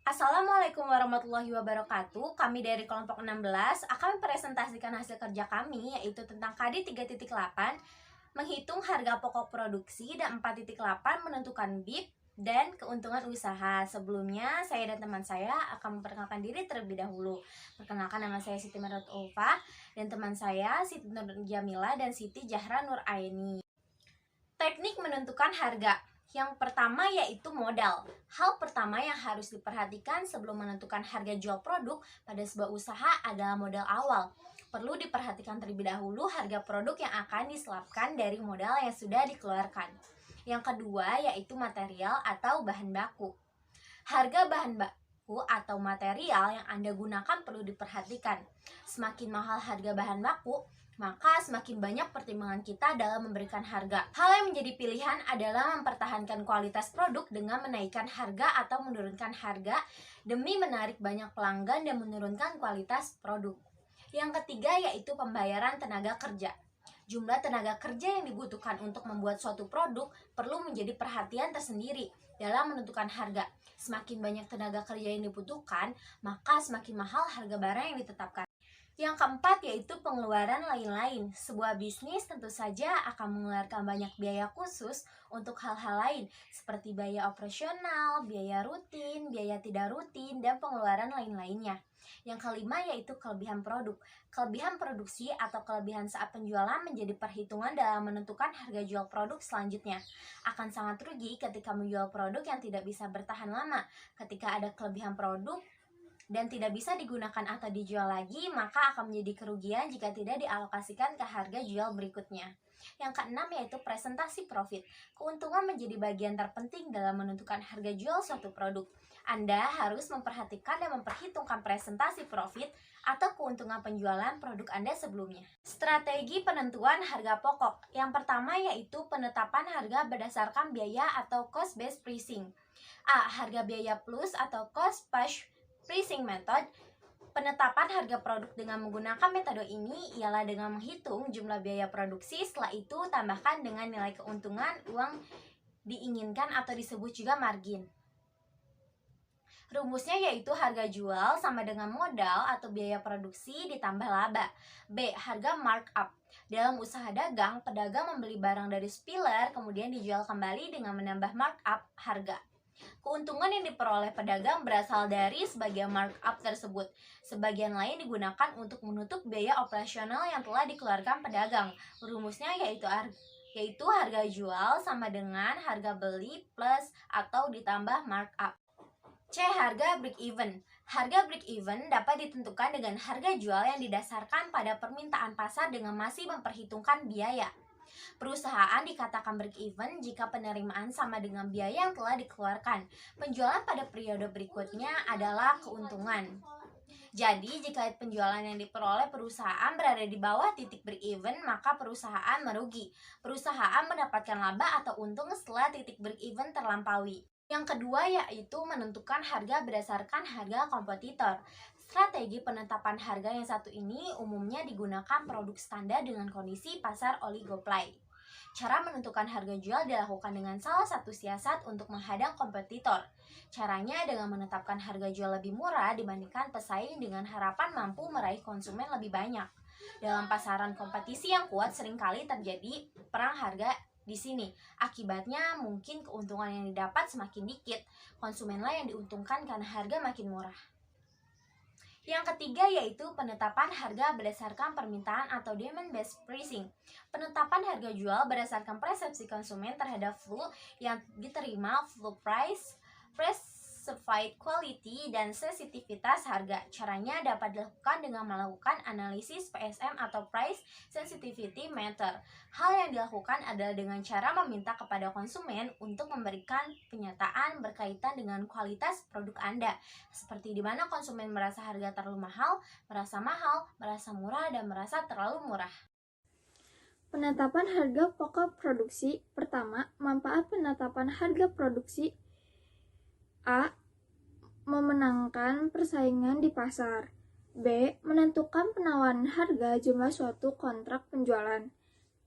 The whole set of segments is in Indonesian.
Assalamualaikum warahmatullahi wabarakatuh. Kami dari kelompok 16 akan mempresentasikan hasil kerja kami, yaitu tentang KD 3.8 menghitung harga pokok produksi dan 4.8 menentukan BIP dan keuntungan usaha. Sebelumnya, saya dan teman saya akan memperkenalkan diri terlebih dahulu. Perkenalkan, nama saya Siti Marut Ulfa dan teman saya Siti Nur Jamila dan Siti Jahra Nur Aini. Teknik menentukan harga. Yang pertama yaitu modal. Hal pertama yang harus diperhatikan sebelum menentukan harga jual produk pada sebuah usaha adalah modal awal. Perlu diperhatikan terlebih dahulu harga produk yang akan diselapkan dari modal yang sudah dikeluarkan. Yang kedua yaitu material atau bahan baku. Harga bahan baku atau material yang Anda gunakan perlu diperhatikan. Semakin mahal harga bahan baku, maka semakin banyak pertimbangan kita dalam memberikan harga. Hal yang menjadi pilihan adalah mempertahankan kualitas produk dengan menaikkan harga atau menurunkan harga demi menarik banyak pelanggan dan menurunkan kualitas produk. Yang ketiga yaitu pembayaran tenaga kerja. Jumlah tenaga kerja yang dibutuhkan untuk membuat suatu produk perlu menjadi perhatian tersendiri dalam menentukan harga. Semakin banyak tenaga kerja yang dibutuhkan, maka semakin mahal harga barang yang ditetapkan. Yang keempat yaitu pengeluaran lain-lain. Sebuah bisnis tentu saja akan mengeluarkan banyak biaya khusus untuk hal-hal lain seperti biaya operasional, biaya rutin, biaya tidak rutin, dan pengeluaran lain-lainnya. Yang kelima yaitu kelebihan produk. Kelebihan produksi atau kelebihan saat penjualan menjadi perhitungan dalam menentukan harga jual produk selanjutnya. Akan sangat rugi ketika menjual produk yang tidak bisa bertahan lama. Ketika ada kelebihan produk dan tidak bisa digunakan atau dijual lagi, maka akan menjadi kerugian jika tidak dialokasikan ke harga jual berikutnya. Yang keenam yaitu presentasi profit. Keuntungan menjadi bagian terpenting dalam menentukan harga jual suatu produk. Anda harus memperhatikan dan memperhitungkan presentasi profit atau keuntungan penjualan produk Anda sebelumnya. Strategi penentuan harga pokok. Yang pertama yaitu penetapan harga berdasarkan biaya atau cost based pricing. A. Harga biaya plus atau cost push pricing method. Penetapan harga produk dengan menggunakan metode ini ialah dengan menghitung jumlah biaya produksi, setelah itu tambahkan dengan nilai keuntungan uang diinginkan atau disebut juga margin. Rumusnya yaitu harga jual sama dengan modal atau biaya produksi ditambah laba. B. Harga markup. Dalam usaha dagang, pedagang membeli barang dari supplier kemudian dijual kembali dengan menambah markup harga. Keuntungan yang diperoleh pedagang berasal dari sebagian markup tersebut. Sebagian lain digunakan untuk menutup biaya operasional yang telah dikeluarkan pedagang. Rumusnya yaitu harga jual sama dengan harga beli plus atau ditambah markup. C. Harga break-even. Harga break-even dapat ditentukan dengan harga jual yang didasarkan pada permintaan pasar dengan masih memperhitungkan biaya. Perusahaan dikatakan break-even jika penerimaan sama dengan biaya yang telah dikeluarkan. Penjualan pada periode berikutnya adalah keuntungan. Jadi, jika penjualan yang diperoleh perusahaan berada di bawah titik break-even, maka perusahaan merugi. Perusahaan mendapatkan laba atau untung setelah titik break-even terlampaui. Yang kedua yaitu menentukan harga berdasarkan harga kompetitor. Strategi penetapan harga yang satu ini umumnya digunakan produk standar dengan kondisi pasar oligoplay. Cara menentukan harga jual dilakukan dengan salah satu siasat untuk menghadang kompetitor. Caranya dengan menetapkan harga jual lebih murah dibandingkan pesaing dengan harapan mampu meraih konsumen lebih banyak. Dalam pasaran kompetisi yang kuat seringkali terjadi perang harga di sini. Akibatnya mungkin keuntungan yang didapat semakin dikit, konsumenlah yang diuntungkan karena harga makin murah. Yang ketiga yaitu penetapan harga berdasarkan permintaan atau demand based pricing. Penetapan harga jual berdasarkan persepsi konsumen terhadap full yang diterima, full price, specified quality, dan sensitivitas harga. Caranya dapat dilakukan dengan melakukan analisis PSM atau Price Sensitivity Meter. Hal yang dilakukan adalah dengan cara meminta kepada konsumen untuk memberikan pernyataan berkaitan dengan kualitas produk Anda, seperti di mana konsumen merasa harga terlalu mahal, merasa murah, dan merasa terlalu murah. Penetapan harga pokok produksi. Pertama, manfaat penetapan harga produksi. A. Memenangkan persaingan di pasar. B. Menentukan penawaran harga jumlah suatu kontrak penjualan.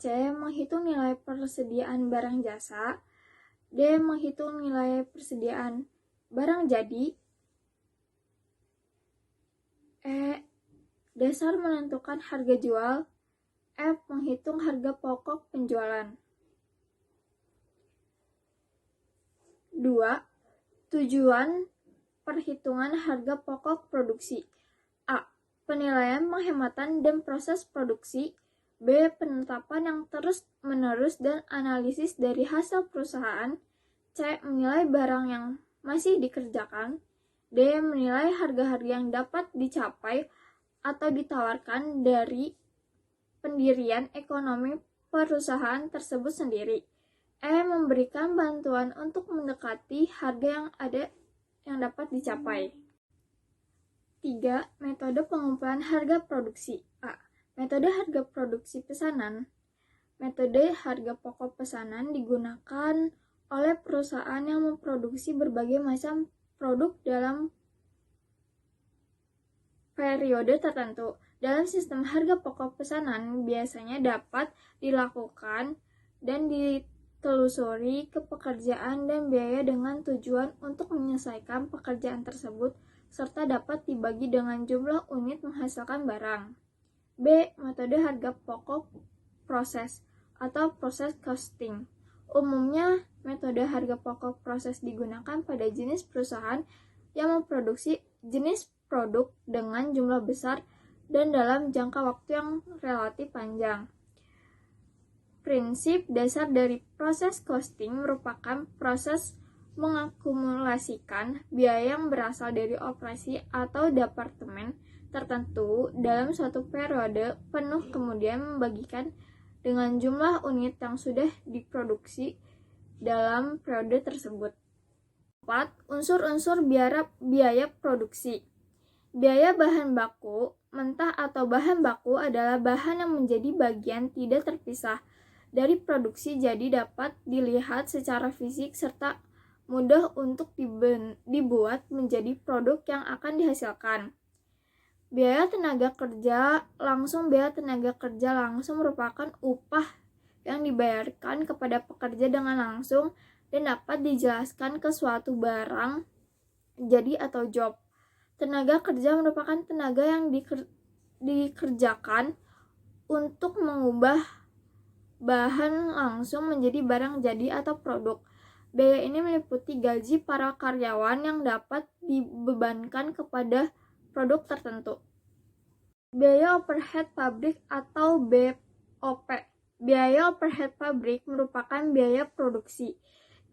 C. Menghitung nilai persediaan barang jasa. D. Menghitung nilai persediaan barang jadi. E. Dasar menentukan harga jual. F. Menghitung harga pokok penjualan. 2. Tujuan perhitungan harga pokok produksi. A. Penilaian penghematan dan proses produksi. B. Penetapan yang terus-menerus dan analisis dari hasil perusahaan. C. Menilai barang yang masih dikerjakan. D. Menilai harga-harga yang dapat dicapai atau ditawarkan dari pendirian ekonomi perusahaan tersebut sendiri. E. Memberikan bantuan untuk mendekati harga yang dapat dicapai. 3. Metode pengumpulan harga produksi. A. Metode harga produksi pesanan. Metode harga pokok pesanan digunakan oleh perusahaan yang memproduksi berbagai macam produk dalam periode tertentu. Dalam sistem harga pokok pesanan biasanya dapat dilakukan dan ditelusuri kepekerjaan dan biaya dengan tujuan untuk menyelesaikan pekerjaan tersebut serta dapat dibagi dengan jumlah unit menghasilkan barang. B. Metode harga pokok proses atau proses costing. Umumnya, metode harga pokok proses digunakan pada jenis perusahaan yang memproduksi jenis produk dengan jumlah besar dan dalam jangka waktu yang relatif panjang. Prinsip dasar dari proses costing merupakan proses mengakumulasikan biaya yang berasal dari operasi atau departemen tertentu dalam suatu periode penuh kemudian membagikan dengan jumlah unit yang sudah diproduksi dalam periode tersebut. 4. Unsur-unsur biaya produksi. Biaya bahan baku, mentah atau bahan baku adalah bahan yang menjadi bagian tidak terpisah dari produksi jadi dapat dilihat secara fisik serta mudah untuk dibuat menjadi produk yang akan dihasilkan. Biaya tenaga kerja langsung. Biaya tenaga kerja langsung merupakan upah yang dibayarkan kepada pekerja dengan langsung dan dapat dijelaskan ke suatu barang jadi atau job. Tenaga kerja merupakan tenaga yang dikerjakan untuk mengubah bahan langsung menjadi barang jadi atau produk. Biaya ini meliputi gaji para karyawan yang dapat dibebankan kepada produk tertentu. Biaya overhead pabrik atau BOP. Biaya overhead pabrik merupakan biaya produksi.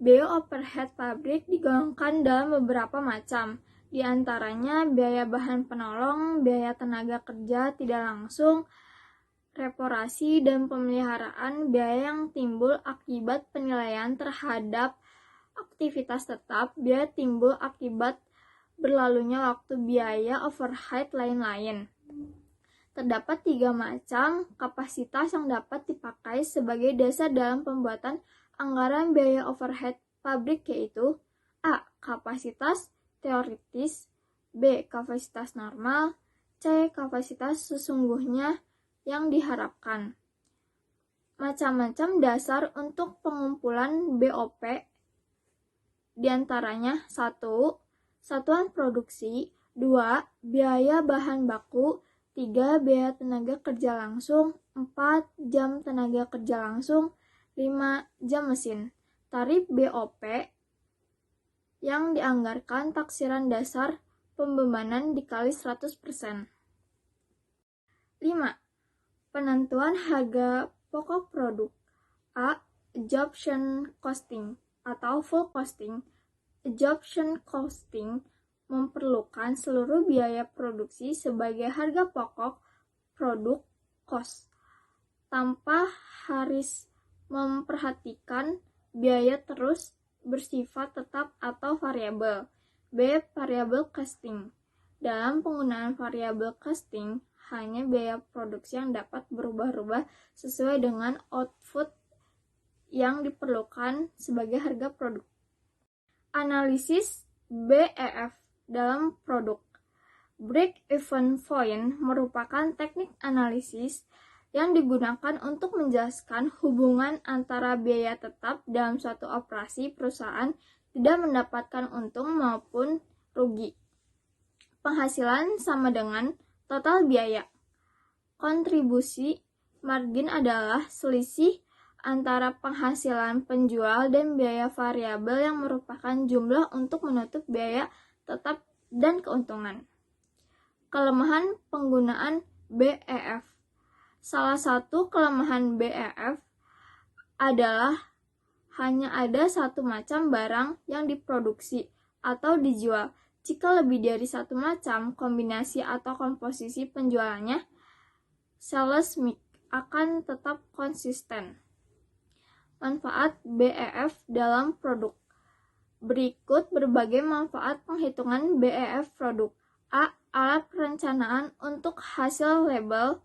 Biaya overhead pabrik digolongkan dalam beberapa macam, di antaranya biaya bahan penolong, biaya tenaga kerja tidak langsung, reparasi dan pemeliharaan, biaya yang timbul akibat penilaian terhadap aktivitas tetap, biaya timbul akibat berlalunya waktu, biaya overhead lain-lain. Terdapat 3 macam kapasitas yang dapat dipakai sebagai dasar dalam pembuatan anggaran biaya overhead pabrik, yaitu A. Kapasitas teoritis, B. Kapasitas normal, C. Kapasitas sesungguhnya yang diharapkan. Macam-macam dasar untuk pengumpulan BOP diantaranya 1. Satuan produksi, 2. Biaya bahan baku, 3. Biaya tenaga kerja langsung, 4. Jam tenaga kerja langsung, 5. Jam mesin. Tarif BOP yang dianggarkan taksiran dasar pembebanan dikali 100%. 5. Penentuan harga pokok produk. A. Absorption costing atau full costing. Absorption costing memerlukan seluruh biaya produksi sebagai harga pokok produk cost tanpa harus memperhatikan biaya terus bersifat tetap atau variabel. B. Variable costing. Dalam penggunaan variable costing, hanya biaya produksi yang dapat berubah-ubah sesuai dengan output yang diperlukan sebagai harga produk. Analisis BEF dalam produk. Break-even point merupakan teknik analisis yang digunakan untuk menjelaskan hubungan antara biaya tetap dalam suatu operasi perusahaan tidak mendapatkan untung maupun rugi. Penghasilan sama dengan total biaya. Kontribusi margin adalah selisih antara penghasilan penjual dan biaya variabel yang merupakan jumlah untuk menutup biaya tetap dan keuntungan. Kelemahan penggunaan BEF. Salah satu kelemahan BEF adalah hanya ada satu macam barang yang diproduksi atau dijual. Jika lebih dari satu macam, kombinasi atau komposisi penjualannya, sales mix akan tetap konsisten. Manfaat BEF dalam produk. Berikut berbagai manfaat penghitungan BEF produk. A. Alat perencanaan untuk hasil label.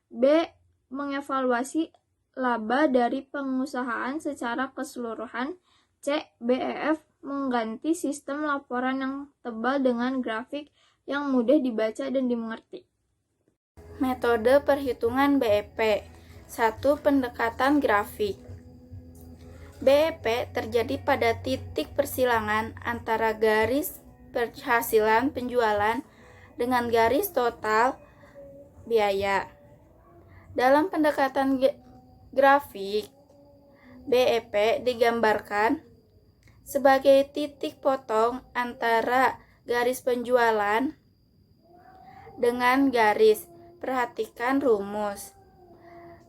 B. Mengevaluasi laba dari pengusahaan secara keseluruhan. C. BEF mengganti sistem laporan yang tebal dengan grafik yang mudah dibaca dan dimengerti. Metode perhitungan BEP. 1. Pendekatan grafik. BEP terjadi pada titik persilangan antara garis penghasilan penjualan dengan garis total biaya. Dalam pendekatan grafik, BEP digambarkan sebagai titik potong antara garis penjualan dengan garis. Perhatikan rumus.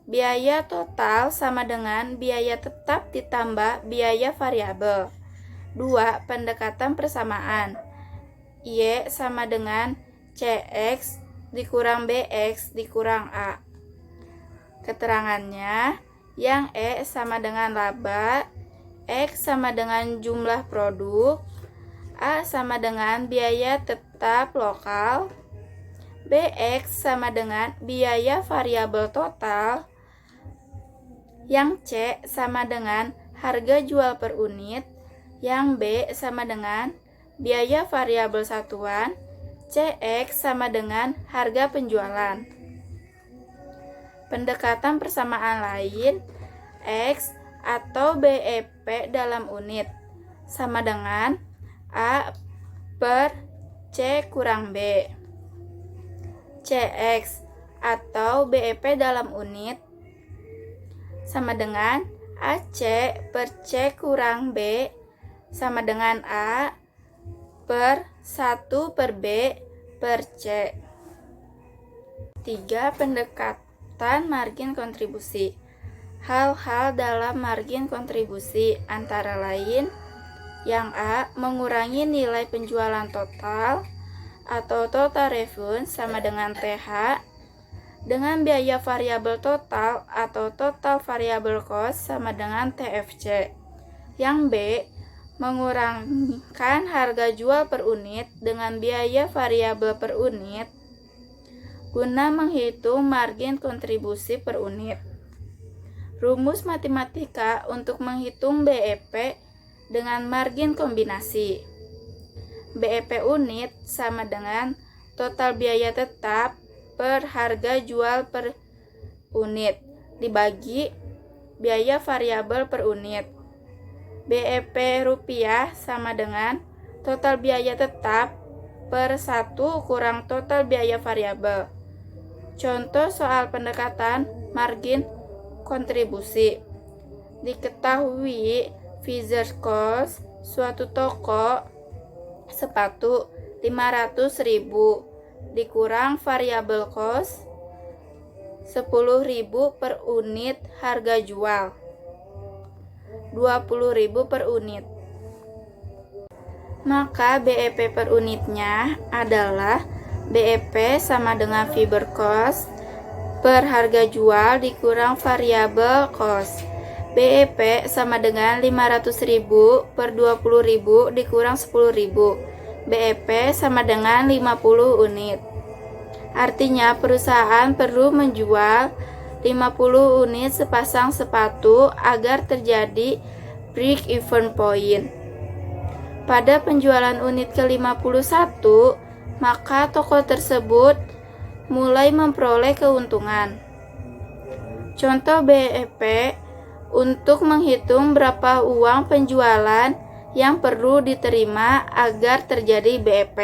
Biaya total sama dengan biaya tetap ditambah biaya variabel. 2. Pendekatan persamaan. Y sama dengan CX dikurang BX dikurang A. Keterangannya, yang E sama dengan laba, X sama dengan jumlah produk, A sama dengan biaya tetap lokal, BX sama dengan biaya variabel total, yang C sama dengan harga jual per unit, yang B sama dengan biaya variabel satuan, CX sama dengan harga penjualan. Pendekatan persamaan lain, X atau BEP dalam unit sama dengan A per C kurang B. CX atau BEP dalam unit sama dengan AC per C kurang B sama dengan A per 1 per B per C. 3. Pendekatan margin kontribusi. Hal-hal dalam margin kontribusi antara lain, yang A. Mengurangi nilai penjualan total atau total revenue sama dengan TH dengan biaya variabel total atau total variable cost sama dengan TFC. Yang B. Mengurangkan harga jual per unit dengan biaya variabel per unit guna menghitung margin kontribusi per unit. Rumus matematika untuk menghitung BEP dengan margin kombinasi. BEP unit sama dengan total biaya tetap per harga jual per unit dibagi biaya variabel per unit. BEP rupiah sama dengan total biaya tetap per 1 kurang total biaya variabel. Contoh soal pendekatan margin kontribusi. Diketahui fixed cost suatu toko sepatu 500.000 dikurang variable cost 10.000 per unit harga jual 20.000 per unit. Maka BEP per unitnya adalah BEP sama dengan fiber cost per harga jual dikurang variable cost. BEP sama dengan 500.000 per 20.000 dikurang 10.000. BEP sama dengan 50 unit. Artinya perusahaan perlu menjual 50 unit sepasang sepatu agar terjadi break even point. Pada penjualan unit ke-51, maka toko tersebut mulai memperoleh keuntungan. Contoh BEP untuk menghitung berapa uang penjualan yang perlu diterima agar terjadi BEP.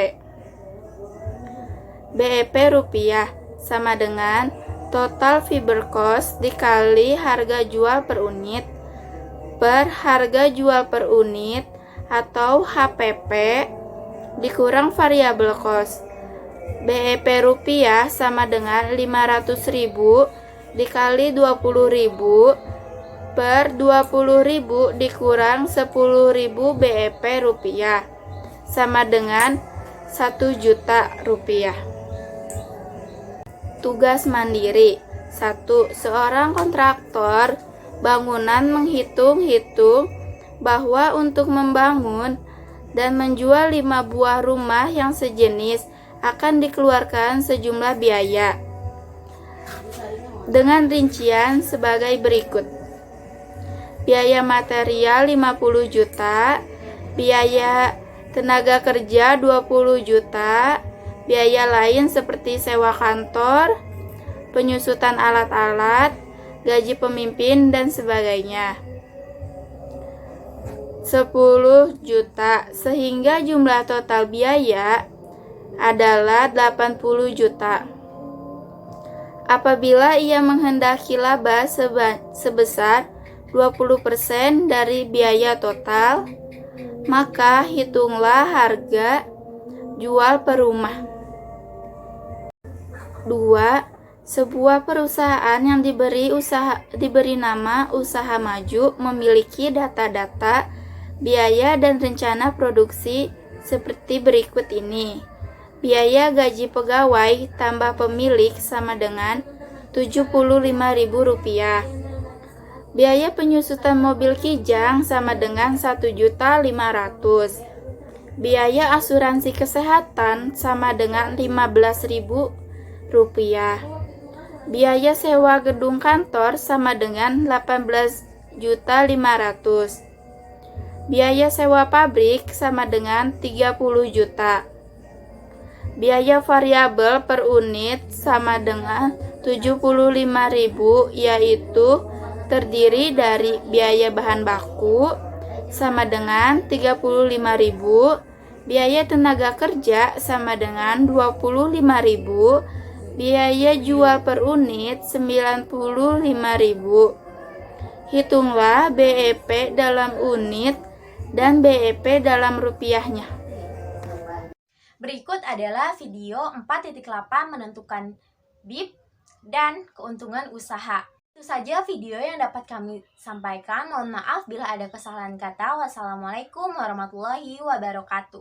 BEP rupiah sama dengan total fiber cost dikali harga jual per unit per harga jual per unit atau HPP dikurang variabel cost. BEP rupiah sama dengan 500.000 dikali 20.000 per 20.000 dikurang 10.000 BEP rupiah sama dengan 1 juta rupiah. Tugas mandiri. 1. Seorang kontraktor bangunan menghitung-hitung bahwa untuk membangun dan menjual 5 buah rumah yang sejenis akan dikeluarkan sejumlah biaya dengan rincian sebagai berikut. Biaya material 50 juta, biaya tenaga kerja 20 juta, biaya lain seperti sewa kantor, penyusutan alat-alat, gaji pemimpin, dan sebagainya. 10 juta, sehingga jumlah total biaya adalah 80 juta. Apabila ia menghendaki laba sebesar 20% dari biaya total, maka hitunglah harga jual per rumah. 2. Sebuah perusahaan yang diberi nama usaha maju memiliki data-data biaya dan rencana produksi seperti berikut ini. Biaya gaji pegawai tambah pemilik sama dengan Rp75.000. Biaya penyusutan mobil Kijang sama dengan Rp1.500.000. Biaya asuransi kesehatan sama dengan Rp15.000. Biaya sewa gedung kantor sama dengan Rp18.500.000. Biaya sewa pabrik sama dengan 30 juta. Biaya variabel per unit sama dengan 75.000, yaitu terdiri dari biaya bahan baku sama dengan 35.000, biaya tenaga kerja sama dengan 25.000, biaya jual per unit 95.000. Hitunglah BEP dalam unit dan BEP dalam rupiahnya. Berikut adalah video 4.8 menentukan BIP dan keuntungan usaha. Itu saja video yang dapat kami sampaikan. Mohon maaf bila ada kesalahan kata. Wassalamualaikum warahmatullahi wabarakatuh.